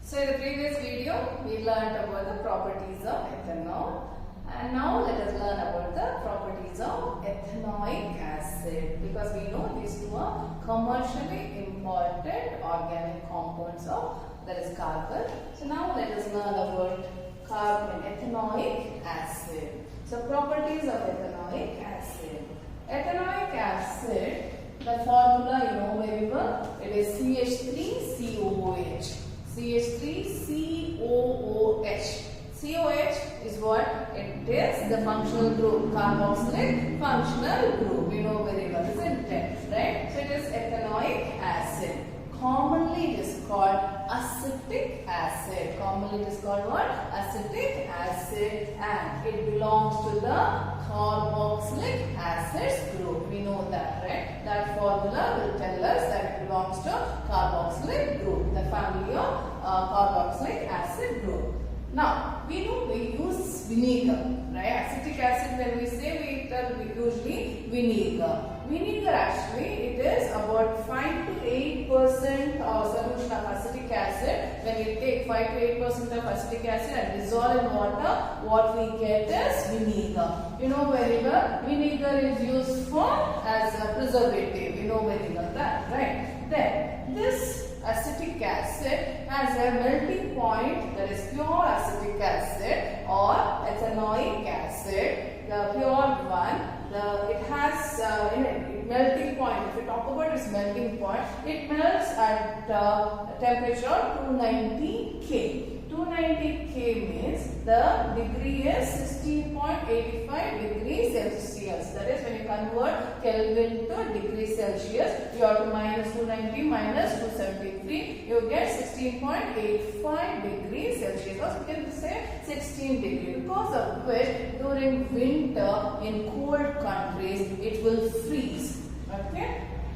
So in the previous video, we learned about the properties of ethanol, and now let us learn about the properties of ethanoic acid, because we know these two are commercially important organic compounds of, that is carbon. So now let us learn about ethanoic acid. So properties of ethanoic acid. Ethanoic acid, the formula you know very well, it is CH3COOH. CH3COOH. COH is what? It is the functional group, carboxylic functional group. We know very well, isn't it? Right? So it is ethanoic acid. Commonly it is called acetic acid. Commonly it is called what? Acetic acid, and it belongs to the carboxylic acids group. We know that, right? That formula will tell us that it belongs to carboxylic group, the family of carboxylic acid group. Now, we know we use vinegar, right? Acetic acid, when we say we usually vinegar. Vinegar actually, it is about 5 to 8% of solution of acetic acid. When we take 5 to 8% of acetic acid and dissolve in water, what we get is vinegar. You know very well, vinegar is used for as a preservative. You know very well that, right? Then, this acetic acid has a melting point, that is pure acetic acid or ethanoic acid, the pure one. It has melting point. If we talk about its melting point, it melts at temperature of 290 K. 290 K means the degree is 16.85 degrees Celsius. That is, when you convert Kelvin to degrees Celsius, you have to minus 290 minus 273, you get 16.85 degrees Celsius. Or we can say 16 degrees. Because of which, during winter in cold countries, it will freeze. Okay?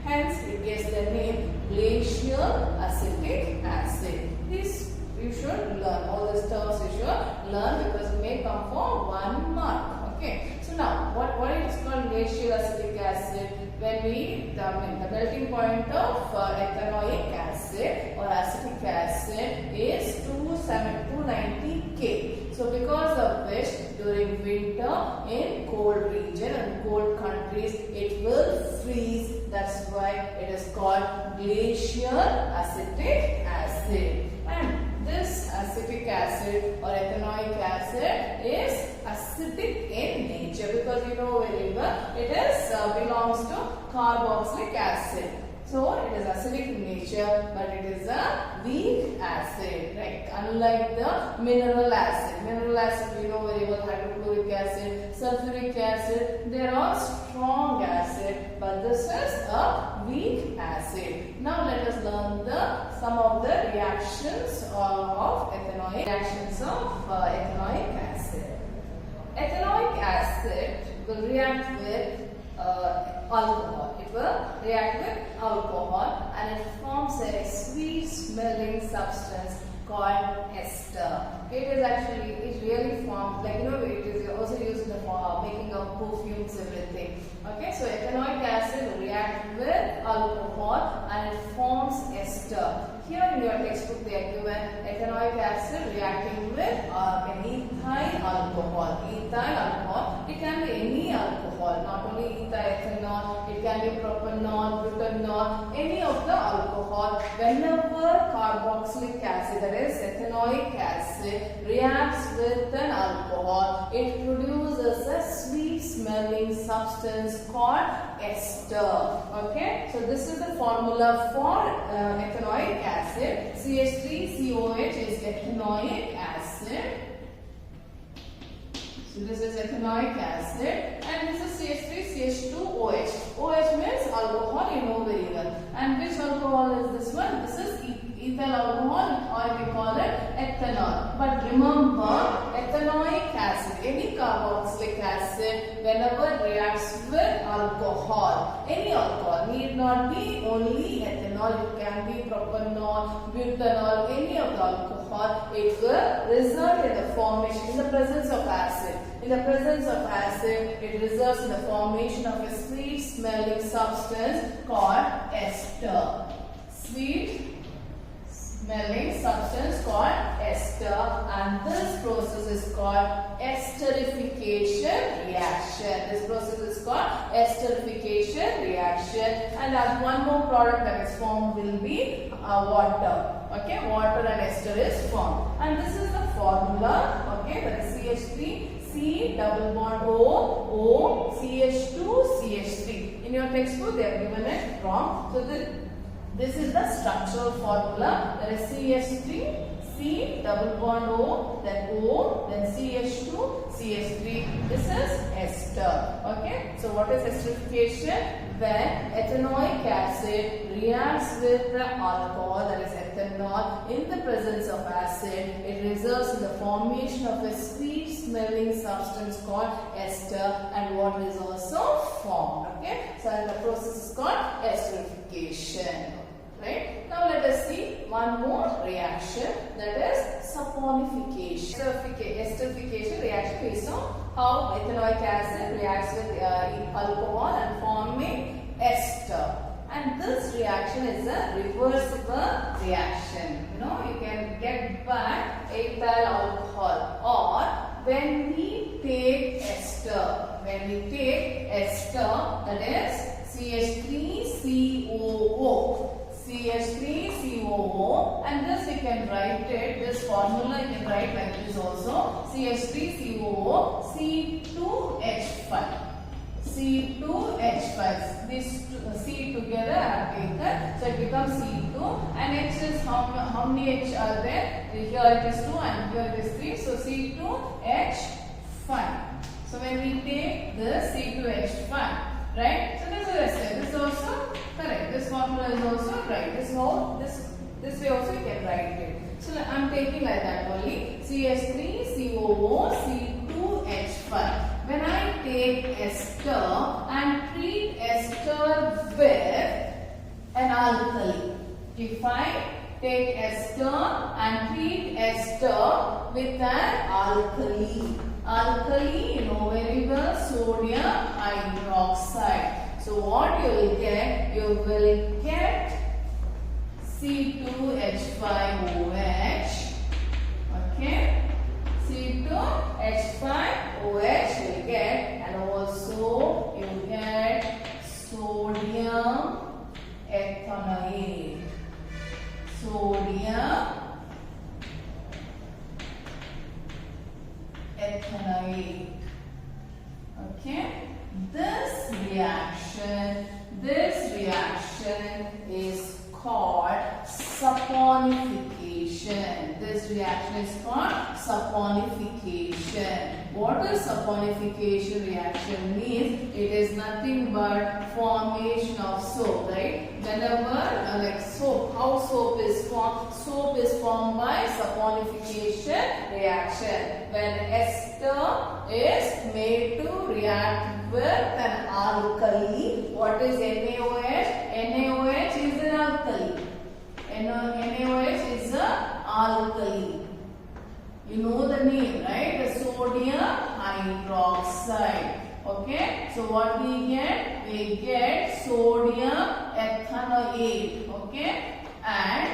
Hence, it gets the name glacial acetic acid. This you should learn. All these terms you should learn, because it may come for 1 mark. Okay. So now, what is called glacial acetic acid? When we, the melting point of ethanoic acid or acetic acid is 290 K. So because of which, during winter in cold region and cold countries, it will freeze. That's why it is called glacial acetic acid. And this acetic acid or ethanoic acid is acidic in nature, because you know very well it is belongs to carboxylic acid. So it is acidic in nature, but it is a weak acid, right? Unlike the mineral acid. Mineral acid, we know very well, hydrochloric acid, sulfuric acid, they are all strong acid, but this is a weak acid. Now let us learn some of the reactions of ethanoic acid. Ethanoic acid will react with alcohol. It will react with alcohol, and it forms a sweet smelling substance called ester. It really formed, like you know, it is also used in the making of perfumes, everything. Okay, so ethanoic acid will react with alcohol and it forms ester. Here in your textbook they are given ethanoic acid reacting with an ethyl alcohol. Ethyl alcohol, it can be any alcohol, not only ethanol, it can be propanol, butanol, any of the alcohol. Whenever carboxylic acid, that is ethanoic acid, reacts with an alcohol, it produces a sweet smelling substance called ester. Okay, so this is the formula for ethanoic acid. CH3COH is ethanoic acid. So this is ethanoic acid, and this is CH3CH2OH. OH means alcohol, you know very well. And which alcohol is this one? This is ethyl alcohol, or we call it ethanol. But remember, ethanoic acid, any carboxylic acid, whenever it reacts with alcohol, any alcohol, need not be only ethanol, it can be propanol, butanol, any of the alcohol, it will result in the formation, in the presence of acid. In the presence of acid, it results in the formation of a sweet smelling substance called ester. Sweet smelling substance called is called esterification reaction. This process is called esterification reaction. And one more product that is formed will be water. Okay, water and ester is formed. And this is the formula. Okay, that is CH3, C double bond O, O, CH2, CH3. In your textbook they have given it wrong. So this is the structural formula. There is CH3, C double bond O, then CH2, CH3. This is ester. Okay. So what is esterification? When ethanoic acid reacts with the alcohol, that is ethanol, in the presence of acid, it results in the formation of a sweet smelling substance called ester, and water is also formed. Okay. So the process is called esterification. Right. Now let us see one more reaction, that is saponification. Esterification reaction based on how ethanoic acid reacts with alcohol and forming ester. And this reaction is a reversible reaction. You know, you can get back ethyl alcohol, or when we take ester, that is CH3COO. CH3COO, and this we can write it, this formula you can write like this also, CH3COO, C2H5. C2H5. These C together are taken, so it becomes C2, and H is how many H are there? Here it is 2 and here it is 3, so C2H5. So when we take this C2H5, right? So this is ester. This is also correct. This formula is also right. This way also you can write it. So I am taking like that only. CH3COO, C2H5. When I take ester and treat ester with an alkali. If I take ester and treat ester with an alkali. Alkali, you know very well, sodium hydroxide. So what you will get? You will get C2H5OH. Okay, C2H5OH you will get, and also you will get sodium ethanoate. Sodium ethanoic. Okay, this reaction is called saponification. This reaction is called saponification. What is saponification reaction means? It is nothing but formation of soap, right? Whenever like soap, how soap is formed? Soap is formed by saponification reaction. When ester is made to react with an alkali, what is NaOH? NaOH is an alkali. NaOH is an alkali. You know the name, right? The sodium hydroxide. Okay. So what we get? We get sodium ethanoate. Okay. And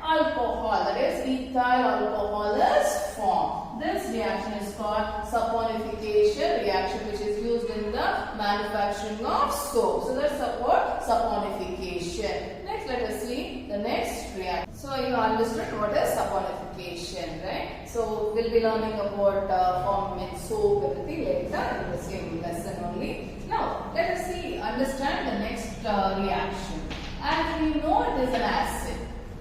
alcohol, that is ethyl alcohol is formed. This reaction is called saponification reaction, which is used in the manufacturing of soap. So that's saponification. Next, let us see the next reaction. So you understood what is saponification, right? So we'll be learning about forming soap, everything later in the same lesson only. Now let us see, understand the next reaction. As we know, it is an acid,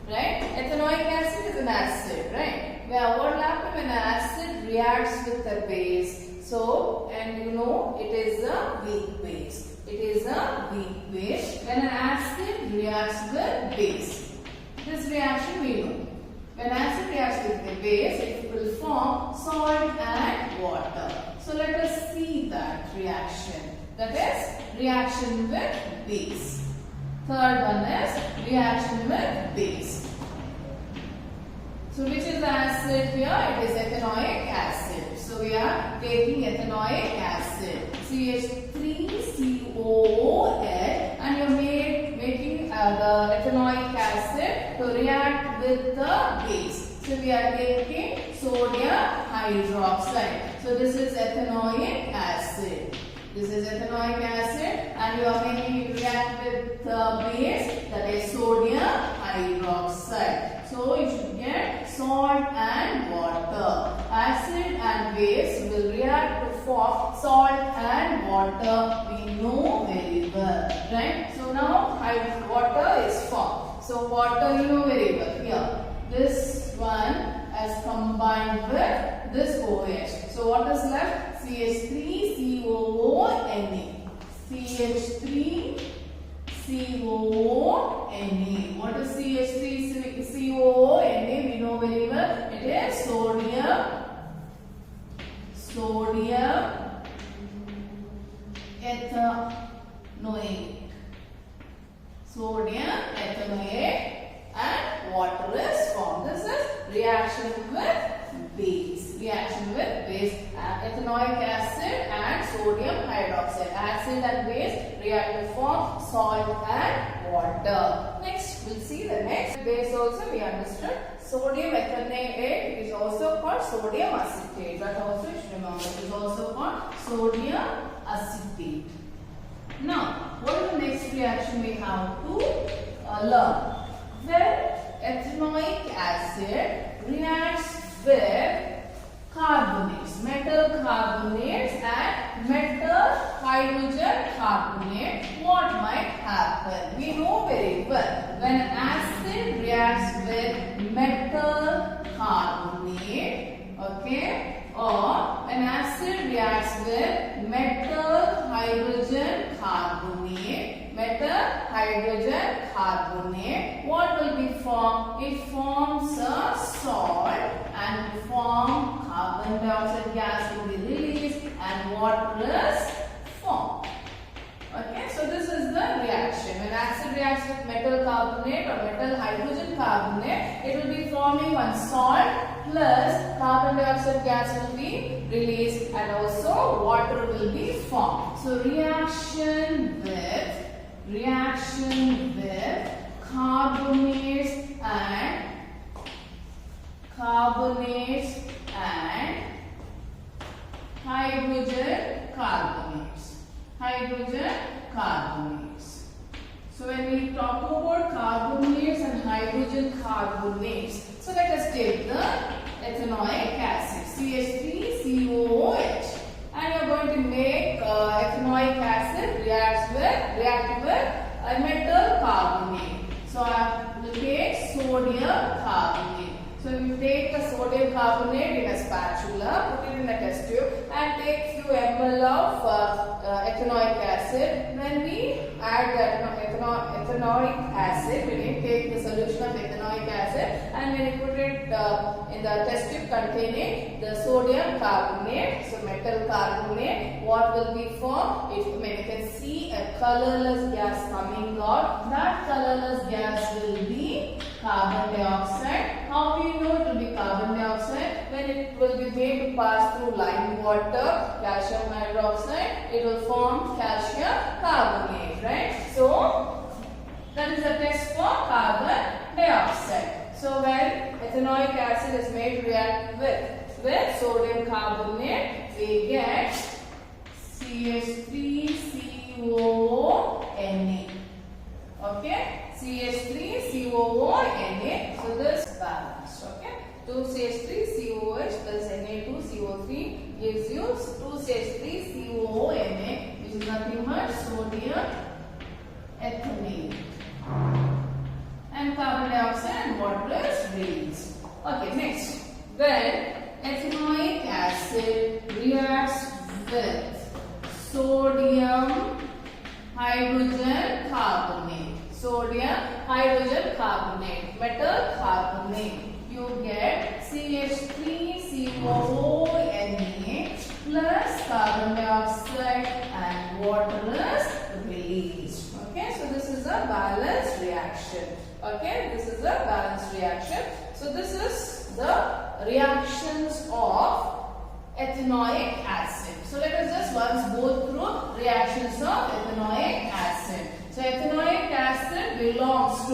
right? Ethanoic acid is an acid, right? Where what happens when an acid reacts with a base? So, and you know, it is a weak base. It is a weak base when an acid reacts with base. This reaction we know. When acid reacts with the base, it will form salt and water. So let us see that reaction. That is reaction with base. Third one is reaction with base. So which is the acid here? It is ethanoic acid. So we are taking ethanoic acid. CH3COOH, and you are making the ethanoic acid to react with the base. So So we are taking sodium hydroxide. So this is ethanoic acid. This is ethanoic acid, and you are making it react with base, that is sodium hydroxide. So you should get salt and water. Acid and base will react to form salt and water. We know very well, right? So now water is formed. So water you know very well. Here, this one has combined with this OH. So what is left? CH3COONA. CH3COONA. What is CH3COONA? We know very well. It is sodium ethanoic. Sodium ethanoic, and water is formed. This is reaction with base. Ethanoic acid and sodium hydroxide. Acid and base react to form salt and water. Next, we'll see the next base also we understood. Sodium ethanate is also called sodium acetate. That also you should remember. It is also called sodium acetate. Now, what is the next reaction we have to learn? Well, ethanoic acid reacts with carbonates, metal carbonates and metal hydrogen carbonate. What might happen? We know very well. When acid reacts with metal carbonate, okay, or when acid reacts with metal hydrogen carbonate, what will be formed? It forms a salt, and to form carbon dioxide gas will be released and water is formed. Okay, so this is the reaction. When acid reacts with metal carbonate or metal hydrogen carbonate, it will be forming one salt plus carbon dioxide gas will be released and also water will be formed. So reaction with carbonates and hydrogen carbonates. So when we talk about carbonates and hydrogen carbonates, so let us take the ethanoic acid, CH3COOH, and you are going to make ethanoic acid react with a metal carbonate. So I will take sodium carbonate. So you take the sodium carbonate in a spatula, put it in a test tube, and take few ml of ethanoic acid. When we add the ethanoic acid, when you take the solution of ethanoic acid and when you put it in the test tube containing the sodium carbonate, so metal carbonate, what will be formed? You can see a colorless gas coming out. That colorless gas will be carbon dioxide. How do you know it will be carbon dioxide? When it will be made to pass through lime water, calcium hydroxide, it will form calcium carbonate, right? So that is the test for carbon dioxide. So when ethanoic acid is made to react with sodium carbonate, we get CH3COONA. Okay, CH3COONA. So this is balanced. Okay, 2CH3COOH plus Na2CO3 gives you 2CH3COONA, which is nothing but sodium ethanoate. And carbon dioxide and water is released. Okay, next. When ethanoic acid reacts with sodium hydrogen carbonate, metal carbonate, you get CH3COONA plus carbon dioxide and water is released. Okay, so this is a balanced reaction. Okay, this is a balanced reaction. So this is the reactions of ethanoic acid. So let us just once go through reactions of ethanoic acid. So ethanoic acid belongs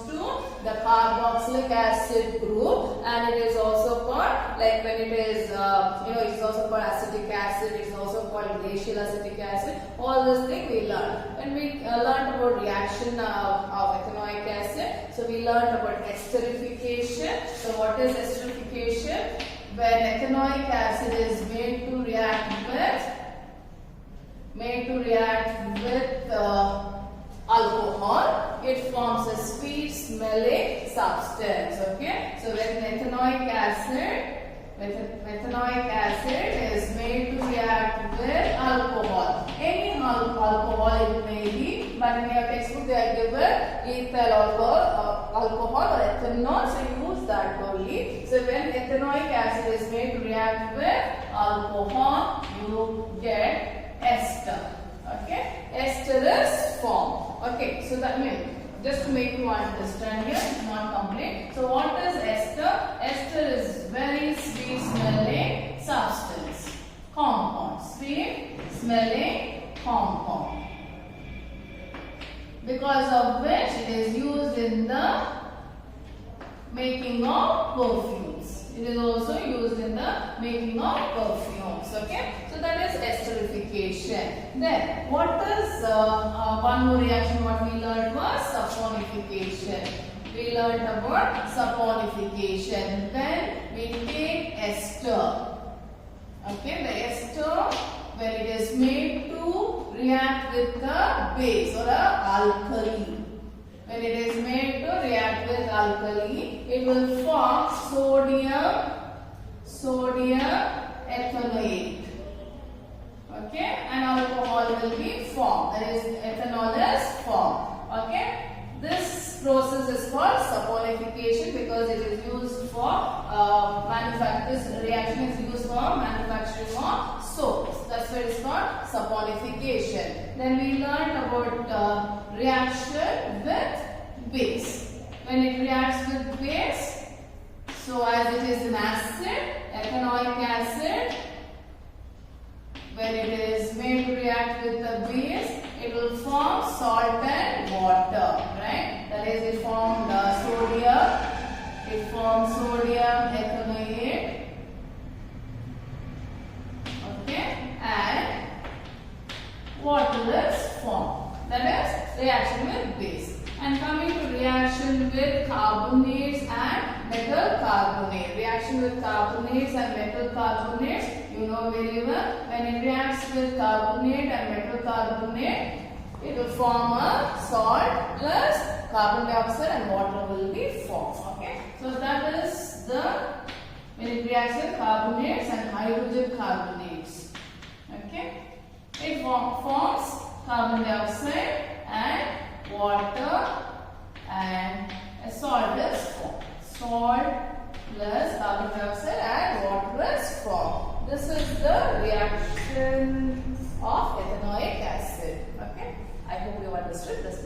to the the carboxylic acid group, and it is also called, like when it is, it is also called acetic acid, it is also called glacial acetic acid. All those things we learned. When we learned about reaction of ethanoic acid, so we learned about esterification. So what is esterification? When ethanoic acid is made to react with alcohol, it forms a sweet smelling substance. Okay, so when ethanoic acid is made to react with alcohol, any alcohol it may be, but in your textbook they are given ethyl alcohol or ethanol, so use that only. So when ethanoic acid is made to react with alcohol, you get ester. Okay, ester is formed. Okay, so that means, just to make you understand here, it's not complete. So what is ester? Ester is very sweet smelling substance, compound, sweet smelling compound, because of which it is used in the making of perfumes. It is also used in the making of perfumes. Okay, so that is esterification. Then what is one more reaction? What we learned was saponification. We learned about saponification. Then we take ester. Okay, the ester, when it is made to react with the base or a alkali. When it is made to react with alkali, it will form sodium ethanoate. Okay, and alcohol will be formed. That is, ethanol is formed. Okay, this process is called saponification because it is used for this reaction is used for manufacturing of soaps. That's why it's called saponification. Then we learned about reaction with base. When it reacts with base, so as it is an acid, ethanoic acid, when it is made to react with the base, it will form salt and water, right? That is, it formed sodium. It forms sodium ethanoate. Okay, and water is formed. That is reaction with base. And coming to reaction with carbonates and metal carbonate. Reaction with carbonates and metal carbonates, you know very well. When it reacts with carbonate and metal carbonate, it will form a salt plus carbon dioxide and water will be formed. Okay, so that is the when it reacts with carbonates and hydrogen carbonates. Okay, it forms carbon dioxide and water, and a salt is formed. Salt plus carbon dioxide and water is formed. This is the reaction of ethanoic acid. Okay, I hope you understood this one.